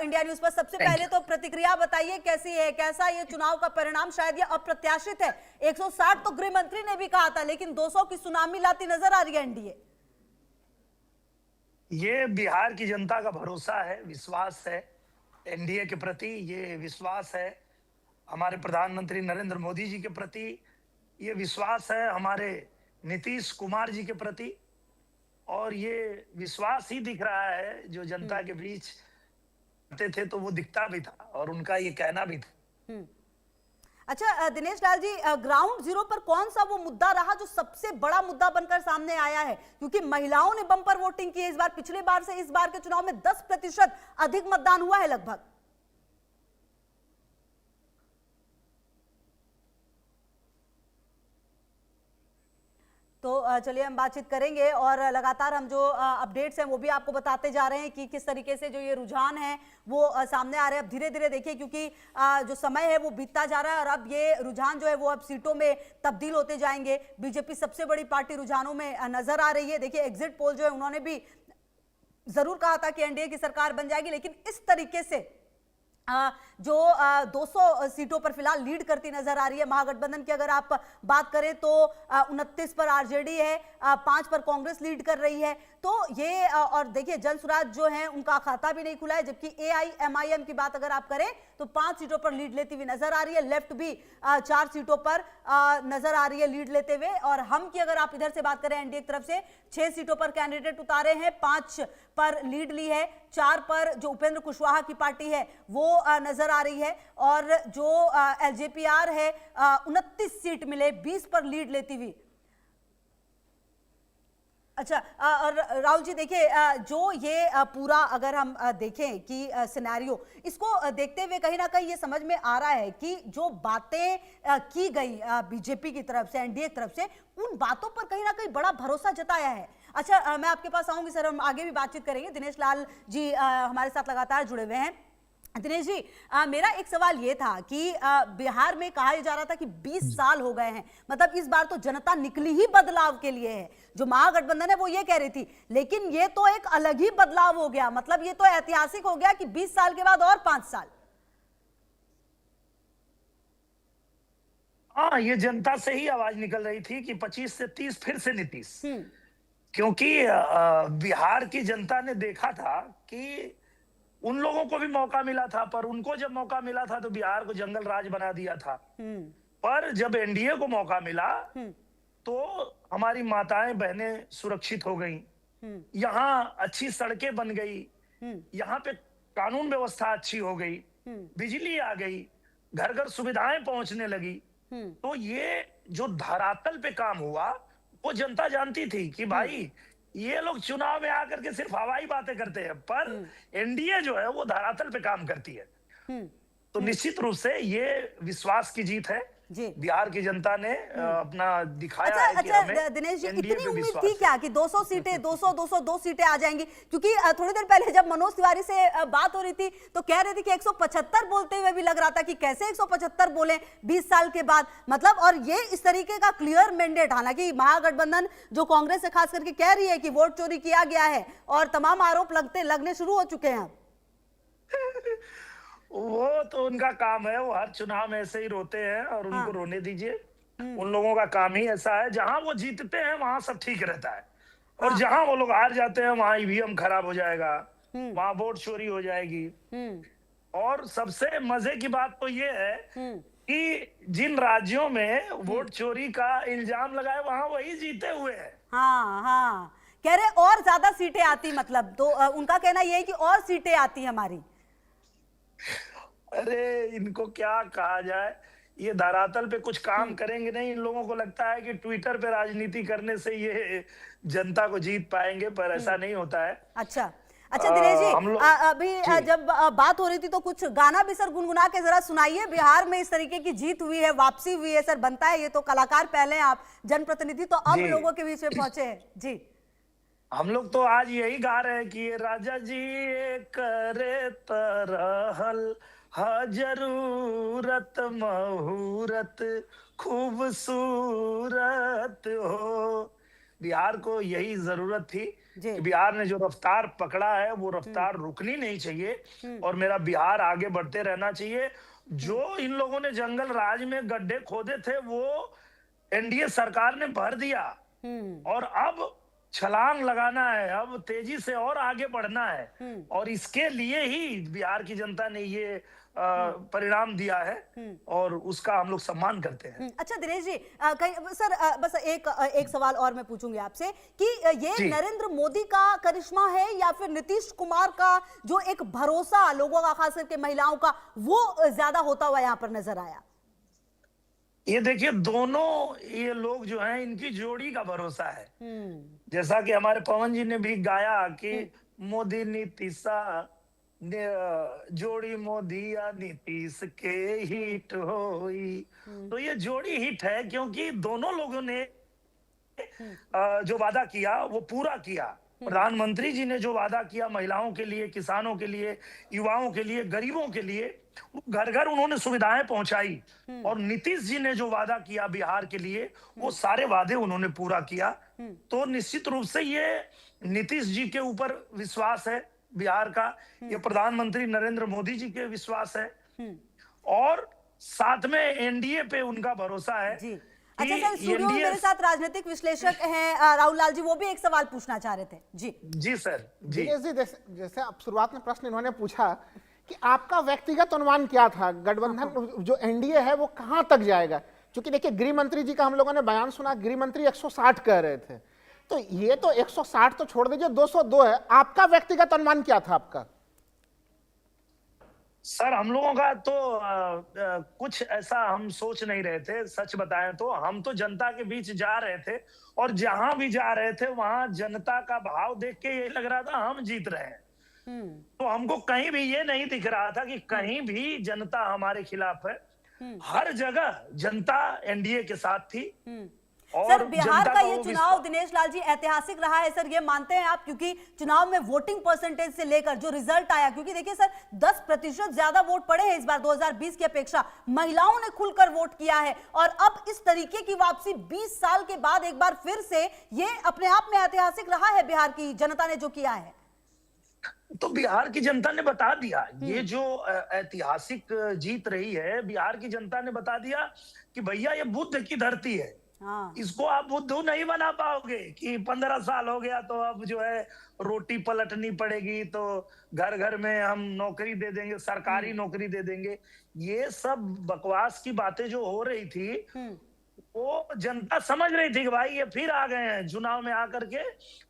India news पर। सबसे पहले तो प्रतिक्रिया बताइए, कैसी है, कैसा ये चुनाव का परिणाम? शायद ये अप्रत्याशित है। 160 तो गृह मंत्री ने भी कहा था, लेकिन 200 की सुनामी लाती नजर आ रही है एनडीए। ये बिहार की जनता का भरोसा है, विश्वास है एनडीए के प्रति। ये विश्वास है हमारे प्रधानमंत्री नरेंद्र मोदी जी के प्रति। ये विश्वास है हमारे नीतीश कुमार जी के प्रति। और ये विश्वास ही दिख रहा है जो जनता के बीच आते थे तो वो दिखता भी था और उनका ये कहना भी था। अच्छा दिनेश लाल जी, ग्राउंड जीरो पर कौन सा वो मुद्दा रहा जो सबसे बड़ा मुद्दा बनकर सामने आया है? क्योंकि महिलाओं ने बम्पर वोटिंग की है इस बार, पिछले बार से इस बार के चुनाव में 10% अधिक मतदान हुआ है लगभग। तो चलिए हम बातचीत करेंगे और लगातार हम जो अपडेट्स हैं वो भी आपको बताते जा रहे हैं कि किस तरीके से जो ये रुझान है वो सामने आ रहे हैं। अब धीरे धीरे देखिए, क्योंकि जो समय है वो बीतता जा रहा है और अब ये रुझान जो है वो अब सीटों में तब्दील होते जाएंगे। बीजेपी सबसे बड़ी पार्टी रुझानों में नजर आ रही है। देखिए एग्जिट पोल जो है उन्होंने भी जरूर कहा था कि एनडीए की सरकार बन जाएगी, लेकिन इस तरीके से जो 200 सीटों पर फिलहाल लीड करती नजर आ रही है। महागठबंधन की अगर आप बात करें तो 29 पर आरजेडी है, 5 पर कांग्रेस लीड कर रही है। तो ये और देखिए जनसुराज जो है उनका खाता भी नहीं खुला है, जबकि एआईएमआईएम की बात अगर आप करें तो 5 सीटों पर लीड लेती हुई नजर आ रही है। लेफ्ट भी 4 सीटों पर नजर आ रही है लीड लेते हुए। और हम की अगर आप इधर से बात करें एनडीए की तरफ से 6 सीटों पर कैंडिडेट उतारे हैं, 5 पर लीड ली है, 4 पर जो उपेंद्र कुशवाहा की पार्टी है वो नजर आ रही है। और जो एलजेपीआर है 29 सीट मिले, 20 पर लीड लेती हुई। अच्छा और राहुल जी देखिए, जो ये पूरा अगर हम देखें कि सिनेरियो, इसको देखते हुए कहीं ना कहीं ये समझ में आ रहा है कि जो बातें की गई बीजेपी की तरफ से, एनडीए की तरफ से, उन बातों पर कहीं ना कहीं बड़ा भरोसा जताया है। अच्छा मैं आपके पास आऊंगी सर, हम आगे भी बातचीत करेंगे। दिनेश लाल जी हमारे साथ लगातार जुड़े हुए हैं। दिनेश जी मेरा एक सवाल ये था कि बिहार में कहा जा रहा था कि 20 साल हो गए हैं, मतलब इस बार तो जनता निकली ही बदलाव के लिए है। जो महागठबंधन है वो ये कह रही थी, लेकिन ये तो एक अलग ही बदलाव हो गया, मतलब ये तो ऐतिहासिक हो गया कि 20 साल के बाद और 5 साल। हाँ, ये जनता से ही आवाज निकल रही थी कि 25 से 30 फिर से नीतीश। क्योंकि बिहार की जनता ने देखा था कि उन लोगों को भी मौका मिला था, पर उनको जब मौका मिला था तो बिहार को जंगल राज बना दिया था। पर जब एनडीए को मौका मिला तो हमारी माताएं बहनें सुरक्षित हो गईं, यहाँ अच्छी सड़कें बन गई, यहाँ पे कानून व्यवस्था अच्छी हो गई, बिजली आ गई, घर घर सुविधाएं पहुंचने लगी। तो ये जो धरातल पे काम हुआ वो जनता जानती थी कि भाई ये लोग चुनाव में आकर के सिर्फ हवाई बातें करते हैं, पर एनडीए जो है वो धरातल पे काम करती है। तो निश्चित रूप से ये विश्वास की जीत है। बिहार की जनता ने अपना दिखाया है कि हमें दिनेश जी एनडीए इतनी पे उम्मीद विश्वास थी क्या कि 200 सीटें 202 सीटें आ जाएंगी? क्योंकि थोड़ी देर पहले जब मनोज तिवारी से बात हो रही थी तो कह रहे थे कि 175 बोलते हुए भी लग रहा था कि कैसे 175 बोले 20 साल के बाद, मतलब। और ये इस तरीके का क्लियर मैंडेट, हालांकि महागठबंधन जो कांग्रेस से खास करके कह रही है कि वोट चोरी किया गया है और तमाम आरोप लगने शुरू हो चुके हैं। वो तो उनका काम है, वो हर चुनाव में ऐसे ही रोते हैं और उनको रोने दीजिए। उन लोगों का काम ही ऐसा है, जहां वो जीतते हैं वहां सब ठीक रहता है, और जहां वो लोग हार जाते हैं वहां ईवीएम खराब हो जाएगा, वहां वोट चोरी हो जाएगी। और सबसे मजे की बात तो ये है कि जिन राज्यों में वोट चोरी का इल्जाम लगाए वहां वही जीते हुए हैं। हाँ, कह रहे और ज्यादा सीटें आती, मतलब तो उनका कहना यह है कि और सीटें आती हमारी। अरे इनको क्या कहा जाए, ये धरातल पे कुछ काम करेंगे नहीं। इन लोगों को लगता है कि ट्विटर पे राजनीति करने से ये जनता को जीत पाएंगे, पर ऐसा नहीं होता है। अच्छा दिनेश जी अभी जब बात हो रही थी तो कुछ गाना भी सर गुनगुना के जरा सुनाइए। बिहार में इस तरीके की जीत हुई है, वापसी हुई है सर, बनता है। ये तो कलाकार पहले, आप जनप्रतिनिधि, तो अब लोगों के बीच में पहुंचे हैं जी। हम लोग तो आज यही गा रहे हैं कि राजा जी करे तरहल जरूरत महूरत खूबसूरत हो, बिहार को यही जरूरत थी जी। कि बिहार ने जो रफ्तार पकड़ा है वो रफ्तार रुकनी नहीं चाहिए और मेरा बिहार आगे बढ़ते रहना चाहिए। जो इन लोगों ने जंगल राज में गड्ढे खोदे थे वो एनडीए सरकार ने भर दिया और अब छलांग लगाना है, अब तेजी से और आगे बढ़ना है और इसके लिए ही बिहार की जनता ने ये परिणाम दिया है और उसका हम लोग सम्मान करते हैं। अच्छा दिनेश जी, कहीं सर बस एक सवाल और मैं पूछूंगी आपसे कि ये जी। नरेंद्र मोदी का करिश्मा है या फिर नीतीश कुमार का जो एक भरोसा लोगों का, खास करके महिलाओं का, वो ज्यादा होता हुआ यहाँ पर नजर आया? ये देखिए दोनों ये लोग जो हैं इनकी जोड़ी का भरोसा है। जैसा कि हमारे पवन जी ने भी गाया कि मोदी नीतीशा जोड़ी मोदी या नीतीश के हिट होई। तो ये जोड़ी हिट है क्योंकि दोनों लोगों ने जो वादा किया वो पूरा किया। प्रधानमंत्री जी ने जो वादा किया महिलाओं के लिए, किसानों के लिए, युवाओं के लिए, गरीबों के लिए, घर घर उन्होंने सुविधाएं पहुंचाई और नीतीश जी ने जो वादा किया बिहार के लिए वो सारे वादे उन्होंने पूरा किया। तो निश्चित रूप से ये नीतीश जी के ऊपर विश्वास है बिहार का, ये प्रधानमंत्री नरेंद्र मोदी जी के विश्वास है और साथ में एनडीए पे उनका भरोसा है। जी। अच्छा सर, स्टूडियो में मेरे साथ राजनीतिक विश्लेषक हैं राहुल लाल जी, वो भी एक सवाल पूछना चाह रहे थे। जी जी सर। जी जैसे आप शुरुआत में प्रश्न इन्होंने पूछा कि आपका व्यक्तिगत अनुमान क्या था, गठबंधन जो एनडीए है वो कहां तक जाएगा? क्योंकि देखिए गृह मंत्री जी का हम लोगों ने बयान सुना, गृह मंत्री 160 कह रहे थे, तो ये तो 160 तो छोड़ दीजिए 202 है। आपका व्यक्तिगत अनुमान क्या था आपका? सर हम लोगों का तो कुछ ऐसा हम सोच नहीं रहे थे। सच बताएं तो हम तो जनता के बीच जा रहे थे और जहां भी जा रहे थे वहां जनता का भाव देख के ये लग रहा था हम जीत रहे हैं। तो हमको कहीं भी ये नहीं दिख रहा था कि कहीं भी जनता हमारे खिलाफ है। हर जगह जनता एनडीए के साथ थी। और सर बिहार का ये चुनाव दिनेश लाल जी ऐतिहासिक रहा है सर, ये मानते हैं आप? क्योंकि चुनाव में वोटिंग परसेंटेज से लेकर जो रिजल्ट आया, क्योंकि देखिए सर 10% ज्यादा वोट पड़े हैं इस बार 2020 की अपेक्षा, महिलाओं ने खुलकर वोट किया है और अब इस तरीके की वापसी 20 साल के बाद एक बार फिर से, ये अपने आप में ऐतिहासिक रहा है बिहार की जनता ने जो किया है। तो बिहार की जनता ने बता दिया, ये जो ऐतिहासिक जीत रही है बिहार की जनता ने बता दिया कि भैया ये बुद्ध की धरती है। हाँ। इसको आप बुद्धू नहीं बना पाओगे कि 15 साल हो गया तो अब जो है रोटी पलटनी पड़ेगी, तो घर घर में हम नौकरी दे देंगे, सरकारी नौकरी दे देंगे। ये सब बकवास की बातें जो हो रही थी वो जनता समझ रही थी कि भाई ये फिर आ गए हैं चुनाव में आकर के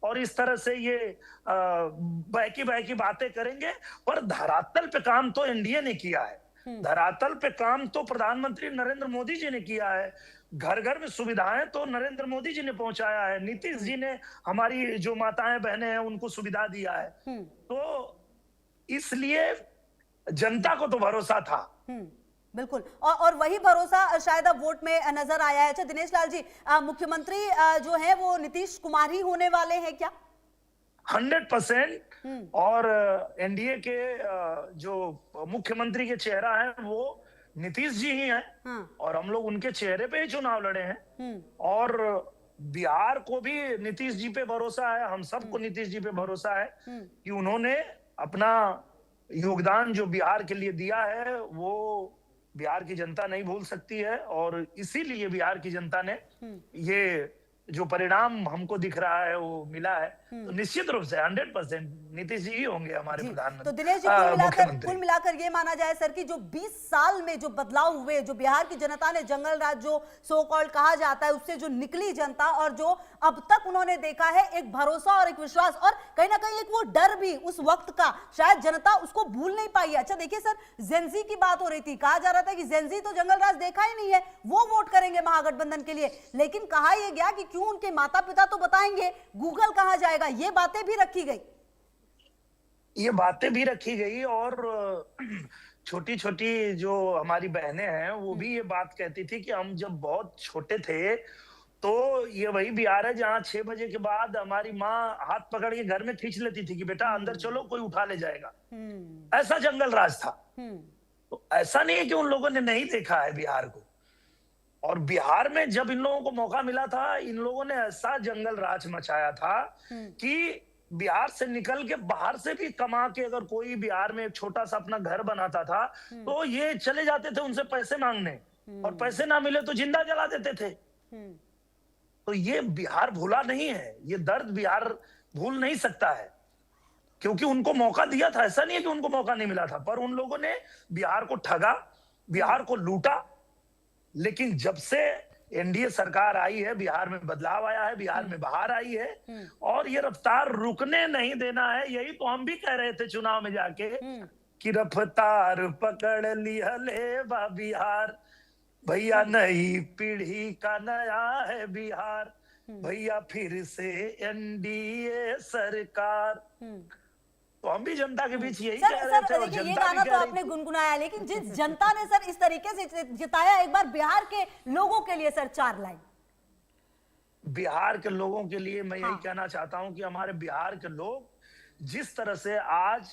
और इस तरह से ये बहकी बहकी बातें करेंगे। पर धरातल पे काम तो एनडीए ने किया है, धरातल पे काम तो प्रधानमंत्री नरेंद्र मोदी जी ने किया है। घर घर में सुविधाएं तो नरेंद्र मोदी जी ने पहुंचाया है, नीतीश जी ने हमारी जो माताएं बहनें हैं उनको सुविधा दिया है। तो इसलिए जनता को तो भरोसा था। बिल्कुल, और वही भरोसा शायद अब वोट में नजर आया है। अच्छा दिनेश लाल जी, मुख्यमंत्री जो है वो नीतीश कुमार ही होने वाले हैं क्या? 100%। और एनडीए के जो मुख्यमंत्री के चेहरा है वो नीतीश जी ही हैं और हम लोग उनके चेहरे पे ही चुनाव लड़े हैं और बिहार को भी नीतीश जी पे भरोसा है, हम सबको नीतीश जी पे भरोसा है कि उन्होंने अपना योगदान जो बिहार के लिए दिया है वो बिहार की जनता नहीं भूल सकती है और इसीलिए बिहार की जनता ने ये जो परिणाम हमको दिख रहा है वो मिला है। तो निश्चित रूप से 100% नीतीश जी ही होंगे हमारे प्रधानमंत्री। तो दिनेश जी कुल मिलाकर ये माना जाए सर कि जो 20 साल में जो बदलाव हुए, जो बिहार की जनता ने जंगल राज जो सो कॉल्ड कहा जाता है उससे जो निकली जनता और जो अब तक उन्होंने देखा है एक भरोसा और एक विश्वास और कहीं ना कहीं एक वो डर भी उस वक्त का, शायद जनता उसको भूल नहीं पाई है। अच्छा देखिए सर, जेनजी की बात हो रही थी, कहा जा रहा था कि जेनजी तो जंगल राज देखा ही नहीं है, वो वोट करेंगे महागठबंधन के लिए, लेकिन कहा यह गया कि क्यों उनके माता पिता तो बताएंगे, गूगल कहा जाएगा, ये बातें भी रखी गई। ये बातें भी रखी गई और छोटी छोटी जो हमारी बहनें हैं वो भी ये बात कहती थी कि हम जब बहुत छोटे थे तो ये वही बिहार है जहाँ 6 बजे के बाद हमारी माँ हाथ पकड़ के घर में खींच लेती थी कि बेटा अंदर चलो कोई उठा ले जाएगा। ऐसा जंगल राज था। तो ऐसा नहीं है कि उन लोगों ने नहीं देखा है बिहार को, और बिहार में जब इन लोगों को मौका मिला था, इन लोगों ने ऐसा जंगल राज मचाया था कि बिहार से निकल के बाहर से भी कमा के अगर कोई बिहार में एक छोटा सा अपना घर बनाता था तो ये चले जाते थे उनसे पैसे मांगने, और पैसे ना मिले तो जिंदा जला देते थे। तो ये बिहार भूला नहीं है, ये दर्द बिहार भूल नहीं सकता है, क्योंकि उनको मौका दिया था। ऐसा नहीं है कि उनको मौका नहीं मिला था, पर उन लोगों ने बिहार को ठगा, बिहार को लूटा। लेकिन जब से एनडीए सरकार आई है, बिहार में बदलाव आया है, बिहार में बाहर आई है, और ये रफ्तार रुकने नहीं देना है। यही तो हम भी कह रहे थे चुनाव में जाके कि रफ्तार पकड़ ली हले बा बिहार, भैया नई पीढ़ी का नया है बिहार, भैया फिर से एनडीए सरकार। तो हम भी जनता के बीच यही कह रहे थे, और देखिए ये जनता गाना भी तो कह रही आपने थी। गुनगुनाया, लेकिन जिस जनता ने सर इस तरीके से जिताया, एक बार बिहार के लोगों के लिए सर 4 लाइन। बिहार के लोगों के लिए मैं यही हाँ। कहना चाहता हूं कि हमारे बिहार के लोग जिस तरह से आज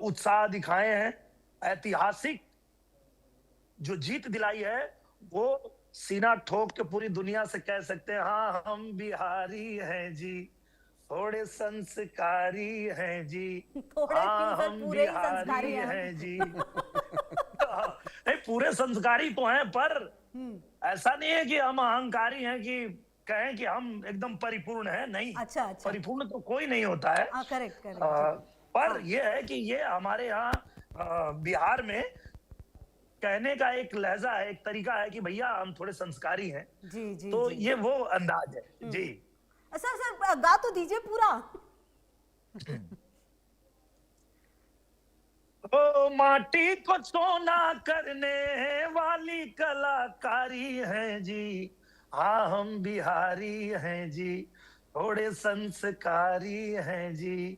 उत्साह दिखाए हैं, ऐतिहासिक जो जीत दिलाई है, वो सीना ठोक के पूरी दुनिया से कह सकते हैं, हाँ हम बिहारी हैं जी, थोड़े संस्कारी हैं जी, थोड़े हाँ क्यों सर, हम पूरे ही बिहारी संस्कारी हैं हम। हैं जी। नहीं, पूरे संस्कारी तो हैं, पर ऐसा नहीं है कि हम अहंकारी हैं कि कहें कि हम एकदम परिपूर्ण हैं। नहीं, अच्छा, अच्छा। परिपूर्ण तो कोई नहीं होता है। Correct correct. पर ये है कि ये हमारे यहाँ बिहार में कहने का एक लहजा है, एक तरीका है कि भैया हम थोड़े संस्कारी हैं। जी जी तो जी। ये वो अंदाज है जी। सर सर गा तो दीजिए पूरा। ओ माटी को सोना करने वाली कलाकारी है जी, हाँ हम बिहारी हैं जी, थोड़े संस्कारी हैं जी।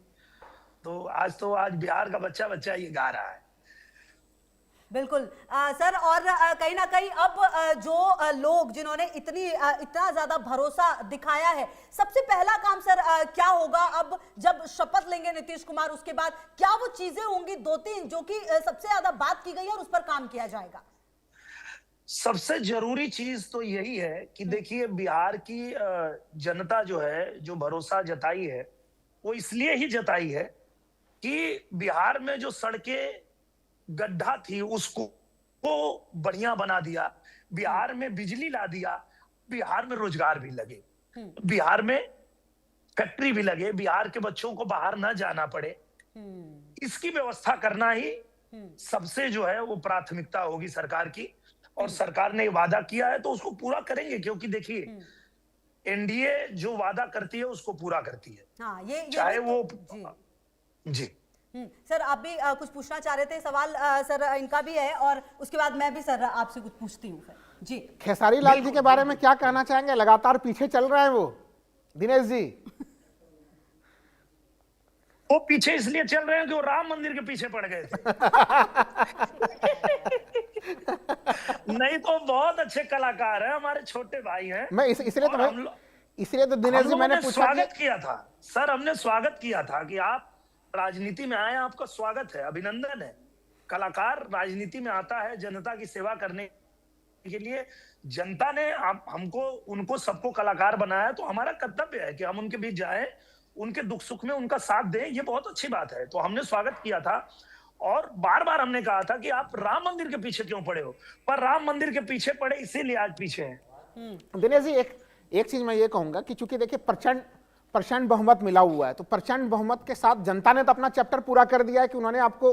तो आज बिहार का बच्चा बच्चा ये गा रहा है। बिल्कुल सर, और कहीं ना कहीं अब जो लोग जिन्होंने इतना ज्यादा भरोसा दिखाया है, सबसे पहला काम सर क्या होगा अब जब शपथ लेंगे नीतीश कुमार? उसके बाद क्या वो चीजें होंगी 2-3 जो कि सबसे ज्यादा बात की गई है और उस पर काम किया जाएगा? सबसे जरूरी चीज तो यही है कि देखिए, बिहार की जनता जो है, जो भरोसा जताई है, वो इसलिए ही जताई है कि बिहार में जो सड़कें गड्ढा थी उसको बढ़िया बना दिया, बिहार में बिजली ला दिया, बिहार में रोजगार भी लगे, बिहार में फैक्ट्री भी लगे, बिहार के बच्चों को बाहर ना जाना पड़े। इसकी व्यवस्था करना ही सबसे जो है वो प्राथमिकता होगी सरकार की। और सरकार ने वादा किया है तो उसको पूरा करेंगे, क्योंकि देखिए एनडीए जो वादा करती है उसको पूरा करती है। हाँ, ये चाहे तो, वो जी। सर आप भी कुछ पूछना चाह रहे थे, सवाल सर इनका भी है, और उसके बाद मैं भी सर आपसे कुछ पूछती हूँ फिर जी। खेसारी लाल जी के बारे में क्या कहना चाहेंगे? लगातार पीछे चल रहा है वो, दिनेश जी। वो पीछे इसलिए चल रहे हैं कि वो राम मंदिर के पीछे पड़ गए थे। नहीं तो बहुत अच्छे कलाकार हैं, हमारे छोटे भाई हैं। मैं इसलिए तो दिनेश जी मैंने पूछा स्वागत किया था सर, हमने स्वागत किया था कि आप राजनीति में आए, आपका स्वागत है, अभिनंदन है। कलाकार राजनीति में आता है जनता की सेवा करने के लिए। जनता ने हमको, उनको सबको कलाकार बनाया, तो हमारा कर्तव्य है कि हम उनके बीच जाएं, उनके दुख सुख में उनका साथ दें। ये बहुत अच्छी बात है, तो हमने स्वागत किया था। और बार बार हमने कहा था कि आप राम मंदिर के पीछे क्यों पड़े हो, पर राम मंदिर के पीछे पड़े इसीलिए आज पीछे हैं। दिनेश जी, एक चीज मैं ये कहूंगा कि चूंकि देखिए प्रचंड बहुमत मिला हुआ है, तो प्रचंड बहुमत के साथ जनता ने तो अपना चैप्टर पूरा कर दिया है कि उन्होंने आपको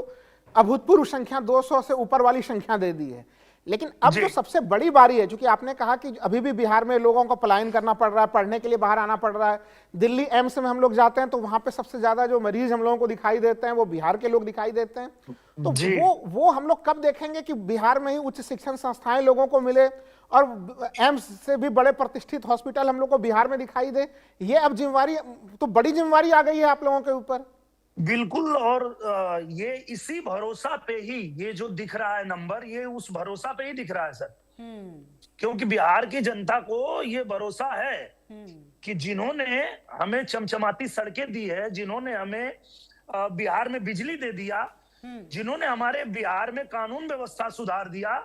अभूतपूर्व संख्या 200 से ऊपर वाली संख्या दे दी है। लेकिन अब जो सबसे बड़ी बारी है, क्योंकि आपने कहा कि अभी भी बिहार में लोगों को पलायन करना पड़ रहा है, पढ़ने के लिए बाहर आना पड़ रहा है। दिल्ली एम्स में हम लोग जाते हैं तो वहां पे सबसे ज्यादा जो मरीज हम लोगों को दिखाई देते हैं वो बिहार के लोग दिखाई देते हैं। तो वो हम लोग कब देखेंगे कि बिहार में ही उच्च शिक्षण संस्थाएं लोगों को मिले और एम्स से भी बड़े प्रतिष्ठित हॉस्पिटल हम लोग को बिहार में दिखाई दे? ये अब जिम्मेवारी, तो बड़ी जिम्मेवारी आ गई है आप लोगों के ऊपर। बिल्कुल, और ये इसी भरोसा पे ही ये जो दिख रहा है नंबर, ये उस भरोसा पे ही दिख रहा है सर। क्योंकि बिहार की जनता को ये भरोसा है कि जिन्होंने हमें चमचमाती सड़कें दी है, जिन्होंने हमें बिहार में बिजली दे दिया, जिन्होंने हमारे बिहार में कानून व्यवस्था सुधार दिया,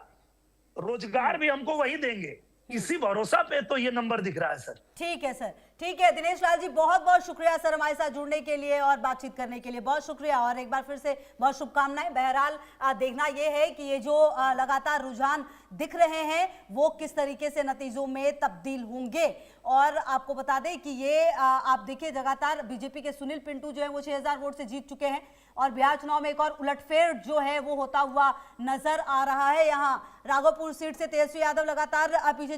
रोजगार भी हमको वही देंगे, इसी भरोसा पे तो ये नंबर दिख रहा है सर। ठीक है सर, ठीक है। दिनेश लाल जी, बहुत बहुत शुक्रिया सर हमारे साथ जुड़ने के लिए और बातचीत करने के लिए, बहुत शुक्रिया और एक बार फिर से बहुत शुभकामनाएं। बहरहाल देखना यह है कि ये जो लगातार रुझान दिख रहे हैं वो किस तरीके से नतीजों में तब्दील होंगे। और आपको बता दें कि ये आप देखिए लगातार बीजेपी के सुनील पिंटू जो है वो 6000 वोट से जीत चुके हैं और बिहार चुनाव में एक और उलटफेर जो है वो होता हुआ नजर आ रहा है। यहाँ राघोपुर सीट से तेजस्वी यादव लगातार पीछे